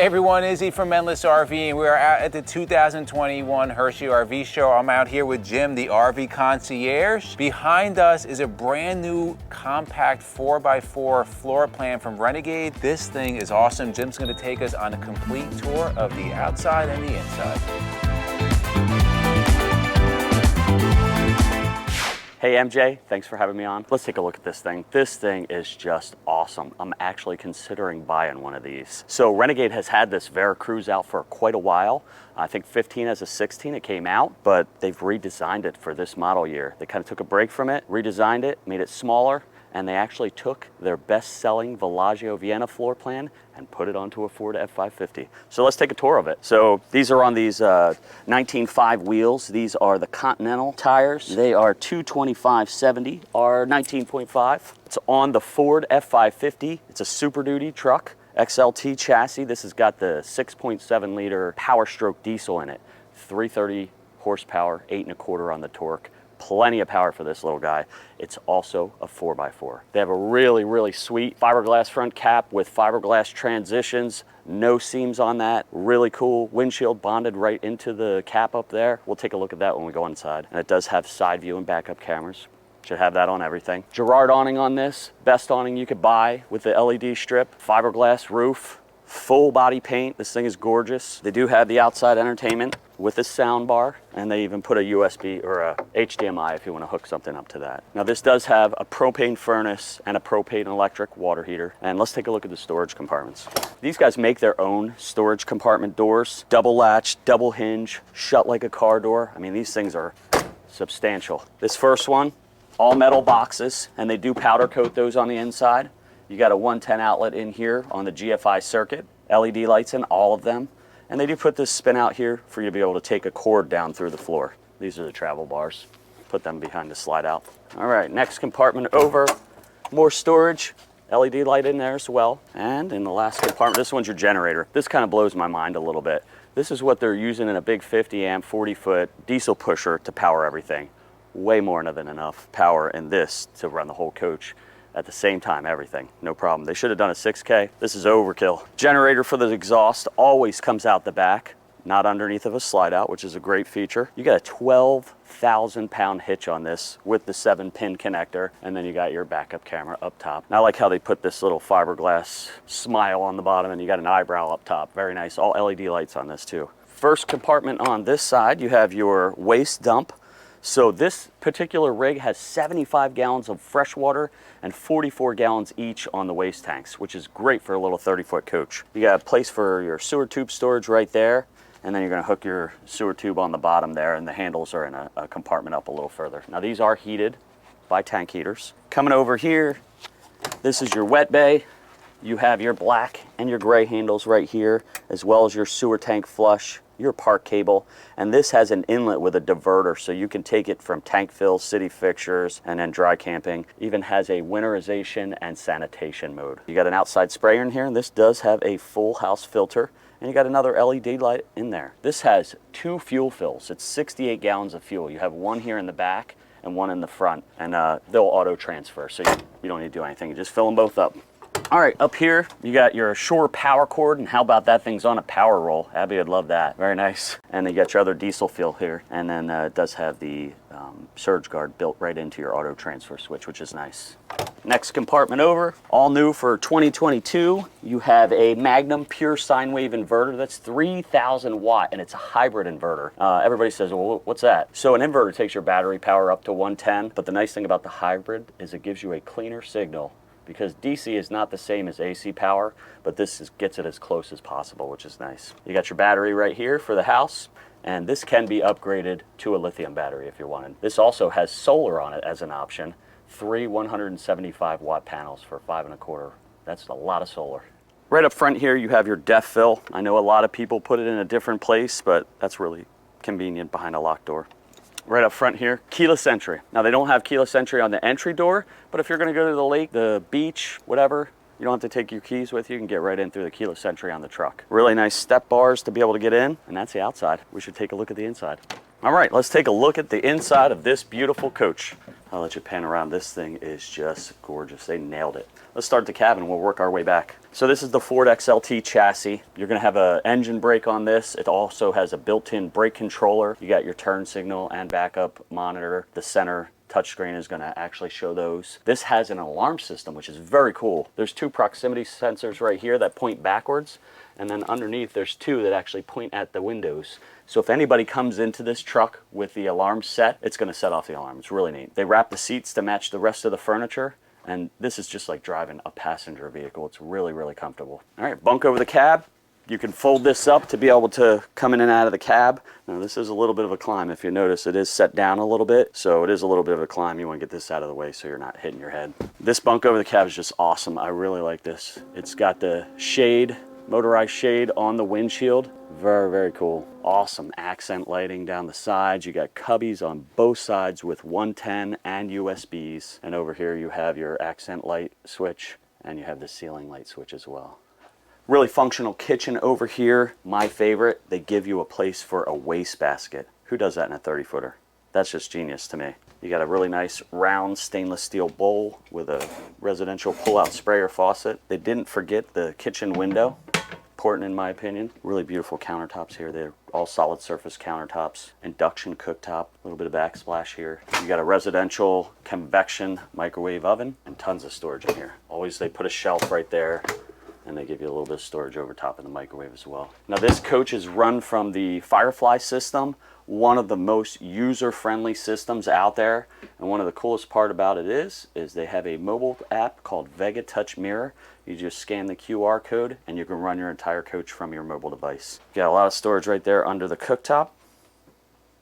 Hey everyone, Izzy from Endless RVing. We are out at the 2021 Hershey RV show. I'm out here with Jim, the RV Concierge. Behind us is a brand new compact 4x4 floor plan from Renegade. This thing is awesome. Jim's gonna take us on a complete tour of the outside and the inside. Hey MJ, thanks for having me on. Let's take a look at this thing. This thing is just awesome. I'm actually considering buying one of these. So Renegade has had this Veracruz out for quite a while. I think 15 as a 16 it came out, but they've redesigned it for this model year. They kind of took a break from it, redesigned it, made it smaller, and they actually took their best-selling Villaggio Vienna floor plan and put it onto a Ford F550. So let's take a tour of it. So these are on these 19.5 wheels. These are the Continental tires. They are 225/70 R 19.5. It's on the Ford F550. It's a Super Duty truck, XLT chassis. This has got the 6.7 liter Power Stroke diesel in it. 330 horsepower, 8 1/4 on the torque. Plenty of power for this little guy. It's also a 4x4. They have a really, really sweet fiberglass front cap with fiberglass transitions, no seams on that. Really cool windshield bonded right into the cap up there. We'll take a look at that when we go inside. And it does have side view and backup cameras. Should have that on everything. Girard awning on this, best awning you could buy with the LED strip, fiberglass roof, full body paint. This thing is gorgeous. They do have the outside entertainment with a sound bar, and they even put a USB or a HDMI if you want to hook something up to that. Now this does have a propane furnace and a propane electric water heater. And let's take a look at the storage compartments. These guys make their own storage compartment doors, double latch, double hinge, shut like a car door. I mean, these things are substantial. This first one, all metal boxes, and they do powder coat those on the inside. You got a 110 outlet in here on the GFI circuit, LED lights in all of them. And they do put this spin out here for you to be able to take a cord down through the floor. These are the travel bars. Put them behind the slide out. All right, next compartment over. More storage, LED light in there as well. And in the last compartment, this one's your generator. This kind of blows my mind a little bit. This is what they're using in a big 50 amp, 40-foot diesel pusher to power everything. Way more than enough power in this to run the whole coach. At the same time, everything, no problem. They should have done a 6K. This is overkill. Generator for the exhaust always comes out the back, not underneath of a slide out, which is a great feature. You got a 12,000 pound hitch on this with the 7-pin connector, and then you got your backup camera up top. And I like how they put this little fiberglass smile on the bottom, and you got an eyebrow up top. Very nice, all LED lights on this too. First compartment on this side, you have your waste dump. So this particular rig has 75 gallons of fresh water and 44 gallons each on the waste tanks, which is great for a little 30-foot coach. You got a place for your sewer tube storage right there, and then you're gonna hook your sewer tube on the bottom there, and the handles are in a compartment up a little further. Now these are heated by tank heaters. Coming over here, this is your wet bay. You have your black and your gray handles right here, as well as your sewer tank flush, your park cable, and this has an inlet with a diverter, so you can take it from tank fill, city fixtures, and then dry camping. Even has a winterization and sanitation mode. You got an outside sprayer in here, and this does have a full house filter, and you got another LED light in there. This has 2 fuel fills. It's 68 gallons of fuel. You have one here in the back and one in the front, and they'll auto transfer, so you don't need to do anything. You just fill them both up. All right, up here, you got your Shore power cord, and how about that thing's on a power roll? Abby would love that. Very nice. And you got your other diesel fuel here, and then it does have the surge guard built right into your auto transfer switch, which is nice. Next compartment over, all new for 2022, you have a Magnum pure sine wave inverter. That's 3,000 watt, and it's a hybrid inverter. Everybody says, well, what's that? So an inverter takes your battery power up to 110, but the nice thing about the hybrid is it gives you a cleaner signal, because DC is not the same as AC power, but this gets it as close as possible, which is nice. You got your battery right here for the house, and this can be upgraded to a lithium battery if you wanted. This also has solar on it as an option. 3 175 watt panels for 5 1/4. That's a lot of solar. Right up front here, you have your depth fill. I know a lot of people put it in a different place, but that's really convenient behind a locked door. Right up front here, keyless entry. Now they don't have keyless entry on the entry door, but if you're gonna go to the lake, the beach, whatever, you don't have to take your keys with you. You can get right in through the keyless entry on the truck. Really nice step bars to be able to get in, and that's the outside. We should take a look at the inside. All right, let's take a look at the inside of this beautiful coach. I'll let you pan around. This thing is just gorgeous. They nailed it. Let's start the cabin. We'll work our way back. So this is the Ford XLT chassis. You're gonna have an engine brake on this. It also has a built-in brake controller. You got your turn signal and backup monitor. The center touchscreen is gonna actually show those. This has an alarm system, which is very cool. There's 2 proximity sensors right here that point backwards, and then underneath there's 2 that actually point at the windows. So if anybody comes into this truck with the alarm set, it's gonna set off the alarm. It's really neat. They wrap the seats to match the rest of the furniture, and this is just like driving a passenger vehicle. It's really, really comfortable. All right, bunk over the cab. You can fold this up to be able to come in and out of the cab. Now this is a little bit of a climb. If you notice, it is set down a little bit, so it is a little bit of a climb. You want to get this out of the way so you're not hitting your head. This bunk over the cab is just awesome. I really like this. It's got the shade, motorized shade on the windshield. Very, very cool. Awesome accent lighting down the sides. You got cubbies on both sides with 110 and USBs. And over here you have your accent light switch, and you have the ceiling light switch as well. Really functional kitchen over here. My favorite, they give you a place for a wastebasket. Who does that in a 30-footer? That's just genius to me. You got a really nice round stainless steel bowl with a residential pull-out sprayer faucet. They didn't forget the kitchen window. Important in my opinion. Really beautiful countertops here. They're all solid surface countertops. Induction cooktop, a little bit of backsplash here. You got a residential convection microwave oven and tons of storage in here. Always they put a shelf right there, and they give you a little bit of storage over top of the microwave as well. Now this coach is run from the Firefly system, one of the most user-friendly systems out there. And one of the coolest part about it is they have a mobile app called Vega Touch Mirror. You just scan the QR code and you can run your entire coach from your mobile device. You got a lot of storage right there under the cooktop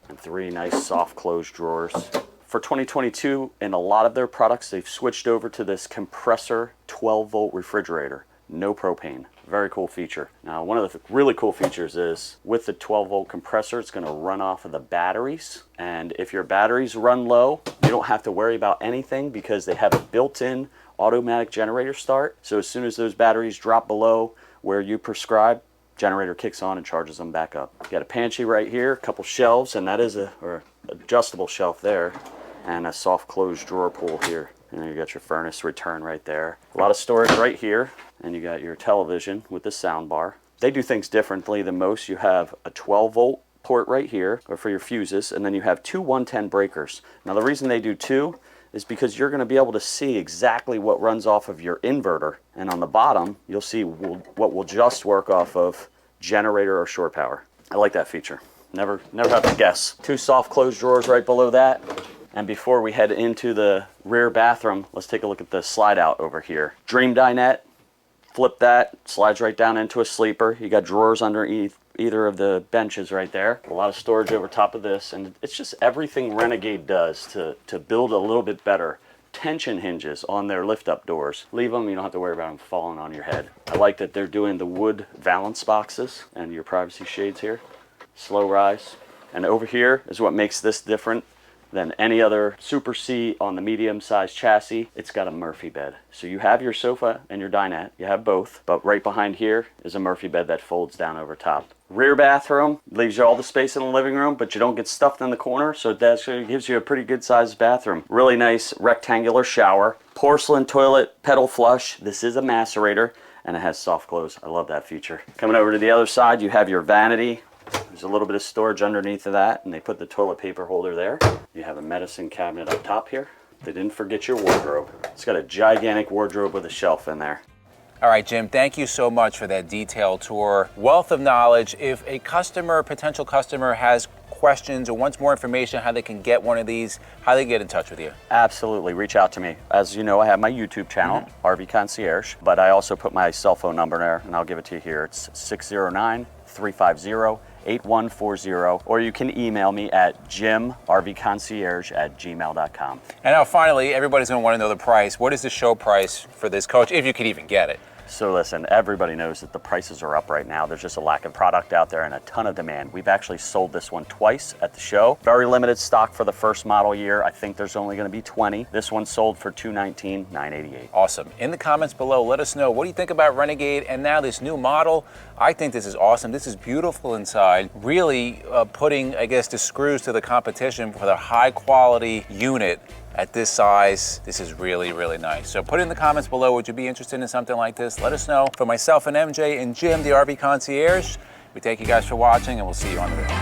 and 3 nice soft closed drawers. For 2022, in a lot of their products, they've switched over to this compressor 12-volt refrigerator. No propane. Very cool feature. Now, one of the really cool features is with the 12-volt compressor, it's going to run off of the batteries. And if your batteries run low, you don't have to worry about anything because they have a built-in automatic generator start. So as soon as those batteries drop below where you prescribe, generator kicks on and charges them back up. You got a pantry right here, a couple shelves, and that is or adjustable shelf there, and a soft closed drawer pull here. And then you got your furnace return right there. A lot of storage right here. And you got your television with the sound bar. They do things differently than most. You have a 12-volt port right here, or for your fuses, and then you have 2 110 breakers. Now the reason they do 2 is because you're going to be able to see exactly what runs off of your inverter. And on the bottom, you'll see what will just work off of generator or shore power. I like that feature. Never have to guess. 2 soft closed drawers right below that. And before we head into the rear bathroom, let's take a look at the slide out over here. Dream dinette, flip that, slides right down into a sleeper. You got drawers underneath either of the benches right there. A lot of storage over top of this, and it's just everything Renegade does to build a little bit better. Tension hinges on their lift-up doors. Leave them, you don't have to worry about them falling on your head. I like that they're doing the wood valance boxes and your privacy shades here. Slow rise. And over here is what makes this different than any other Super C on the medium-sized chassis. It's got a Murphy bed. So you have your sofa and your dinette, you have both, but right behind here is a Murphy bed that folds down over top. Rear bathroom leaves you all the space in the living room, but you don't get stuffed in the corner, so that actually gives you a pretty good sized bathroom. Really nice rectangular shower, porcelain toilet, pedal flush. This is a macerator, and it has soft close. I love that feature. Coming over to the other side, you have your vanity. There's a little bit of storage underneath of that, and they put the toilet paper holder there. You have a medicine cabinet up top here. They didn't forget your wardrobe. It's got a gigantic wardrobe with a shelf in there. All right, Jim, thank you so much for that detailed tour. Wealth of knowledge. If a customer, potential customer, has questions or wants more information how they can get one of these, how they get in touch with you? Absolutely, reach out to me. As you know, I have my YouTube channel, RV Concierge, but I also put my cell phone number there, and I'll give it to you here. It's 609-350-8140, or you can email me at jimrvconcierge@gmail.com. And now finally, everybody's going to want to know the price. What is the show price for this coach, if you could even get it? So listen, everybody knows that the prices are up right now. There's just a lack of product out there and a ton of demand. We've actually sold this one twice at the show. Very limited stock for the first model year. I think there's only going to be 20. This one sold for $219,988. Awesome. In the comments below, let us know, what do you think about Renegade and now this new model? I think this is awesome. This is beautiful inside. Really putting, I guess, the screws to the competition for the high quality unit at this size, this is really, really nice. So put in the comments below, would you be interested in something like this? Let us know. For myself and MJ and Jim, the RV Concierge, we thank you guys for watching, and we'll see you on the road.